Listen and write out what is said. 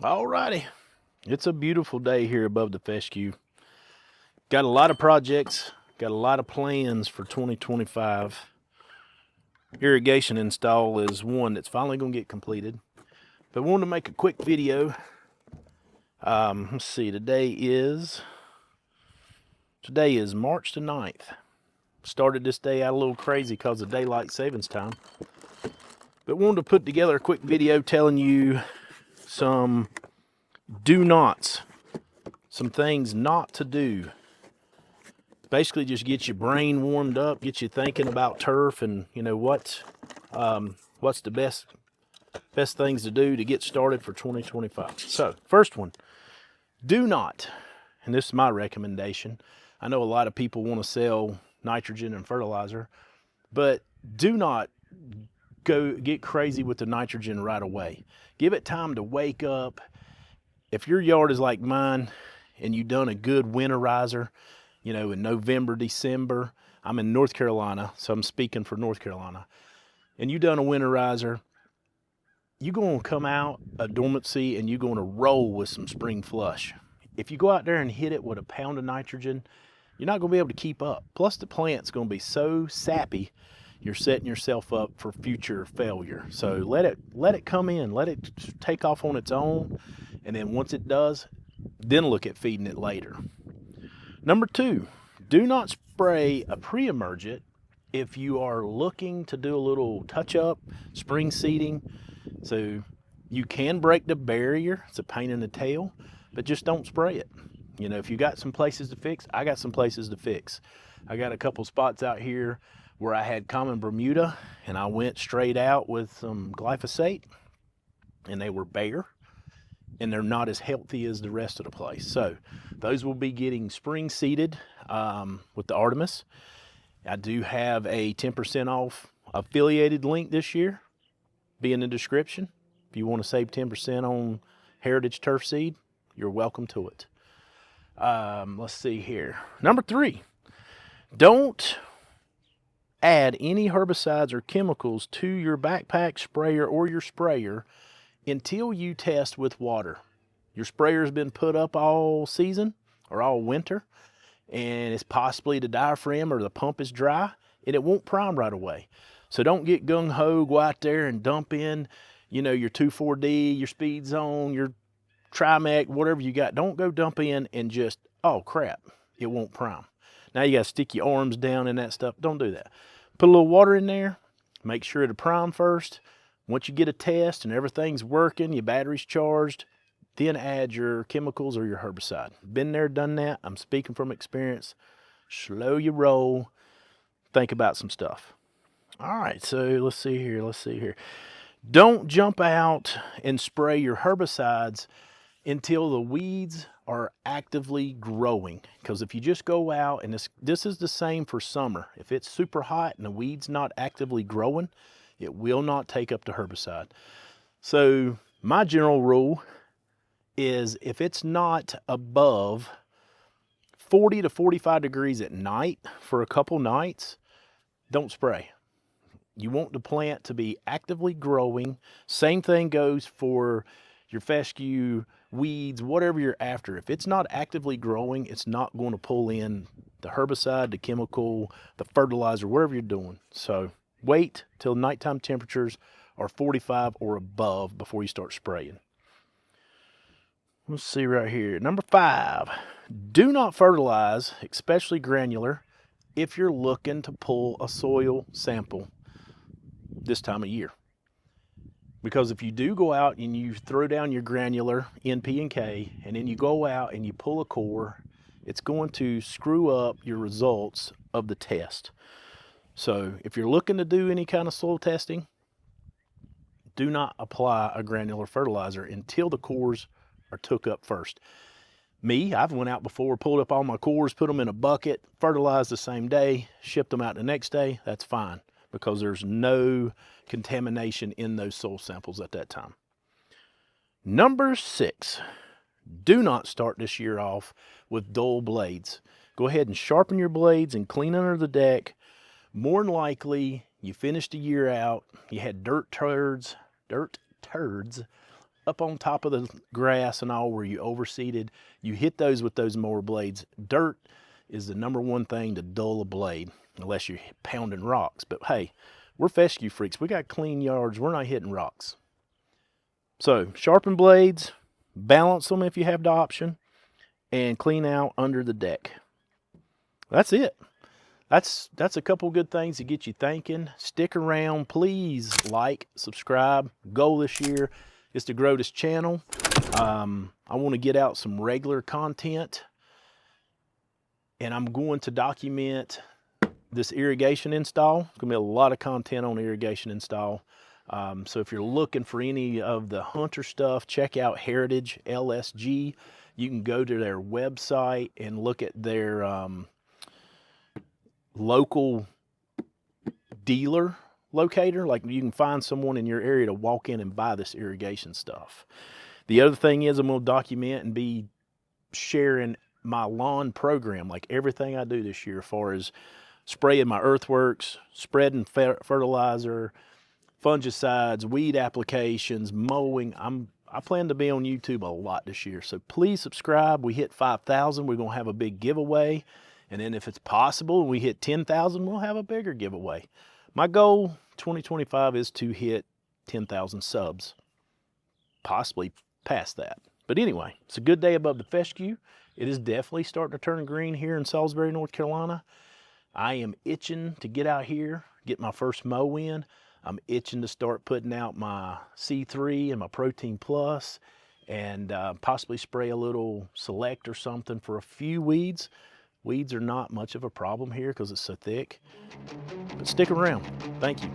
Alrighty, it's a beautiful day here above the fescue. Got a lot of projects, got a lot of plans for 2025. Irrigation install is one that's finally going to get completed. But I wanted to make a quick video. Let's see, today is March the 9th. Started this day out a little crazy because of daylight savings time. But wanted to put together a quick video telling you some do-nots, some things not to do. Basically just get your brain warmed up, get you thinking about turf and what's the best things to do to get started for 2025. So first one, do not, and this is my recommendation. I know a lot of people want to sell nitrogen and fertilizer, but do not go get crazy with the nitrogen right away. Give it time to wake up. If your yard is like mine and you've done a good winterizer, in November, December, I'm in North Carolina, so I'm speaking for North Carolina, and you've done a winterizer, you're going to come out of dormancy and you're going to roll with some spring flush. If you go out there and hit it with a pound of nitrogen, you're not going to be able to keep up. Plus the plant's going to be so sappy, you're setting yourself up for future failure. So let it come in, let it take off on its own, and then once it does, then look at feeding it later. Number 2, do not spray a pre-emergent if you are looking to do a little touch-up, spring seeding. So you can break the barrier, it's a pain in the tail, but just don't spray it. If you got some places to fix, I got some places to fix. I got a couple spots out here where I had common Bermuda, and I went straight out with some glyphosate, and they were bare, and they're not as healthy as the rest of the place. So those will be getting spring seeded with the Artemis. I do have a 10% off affiliated link this year, be in the description. If you want to save 10% on Heritage Turf Seed, you're welcome to it. Let's see here. Number 3, don't add any herbicides or chemicals to your backpack sprayer or your sprayer until you test with water. Your sprayer's been put up all season or all winter, and it's possibly the diaphragm or the pump is dry, and it won't prime right away. So don't get gung-ho, go out there and dump in, your 2,4-D, your Speed Zone, your Trimec, whatever you got. Don't go dump in and just, oh crap, it won't prime. Now you got to stick your arms down in that stuff. Don't do that. Put a little water in there. Make sure it'll prime first. Once you get a test and everything's working, your battery's charged, then add your chemicals or your herbicide. Been there, done that. I'm speaking from experience. Slow your roll. Think about some stuff. All right, so let's see here. Don't jump out and spray your herbicides until the weeds are actively growing. Because if you just go out, and this is the same for summer. If it's super hot and the weed's not actively growing, it will not take up the herbicide. So my general rule is if it's not above 40 to 45 degrees at night for a couple nights, don't spray. You want the plant to be actively growing. Same thing goes for your fescue, weeds, whatever you're after. If it's not actively growing, it's not going to pull in the herbicide, the chemical, the fertilizer, whatever you're doing. So wait till nighttime temperatures are 45 or above before you start spraying. Let's see right here. Number 5, do not fertilize, especially granular, if you're looking to pull a soil sample this time of year. Because if you do go out and you throw down your granular NP and K, and then you go out and you pull a core, it's going to screw up your results of the test. So if you're looking to do any kind of soil testing, do not apply a granular fertilizer until the cores are took up first. I've went out before, pulled up all my cores, put them in a bucket, fertilized the same day, shipped them out the next day. That's fine, because there's no contamination in those soil samples at that time. Number 6, do not start this year off with dull blades. Go ahead and sharpen your blades and clean under the deck. More than likely, you finished the year out, you had dirt turds up on top of the grass and all where you overseeded, you hit those with those mower blades. Dirt is the #1 thing to dull a blade, unless you're pounding rocks. But hey, we're fescue freaks. We got clean yards. We're not hitting rocks. So sharpen blades, balance them if you have the option, and clean out under the deck. That's it. That's a couple good things to get you thinking. Stick around, please like, subscribe. Goal this year is to grow this channel. I want to get out some regular content, and I'm going to document this irrigation install. It's going to be a lot of content on irrigation install. So if you're looking for any of the Hunter stuff, check out Heritage LSG. You can go to their website and look at their local dealer locator. Like, you can find someone in your area to walk in and buy this irrigation stuff. The other thing is, I'm going to document and be sharing my lawn program, like everything I do this year, as far as spraying my earthworks, spreading fertilizer, fungicides, weed applications, mowing. I plan to be on YouTube a lot this year, so please subscribe. We hit 5,000, we're going to have a big giveaway. And then if it's possible and we hit 10,000, we'll have a bigger giveaway. My goal 2025 is to hit 10,000 subs, possibly past that. But anyway, it's a good day above the fescue. It is definitely starting to turn green here in Salisbury, North Carolina. I am itching to get out here, get my first mow in. I'm itching to start putting out my C3 and my Protein Plus, and possibly spray a little Select or something for a few weeds. Weeds are not much of a problem here because it's so thick. But stick around. Thank you.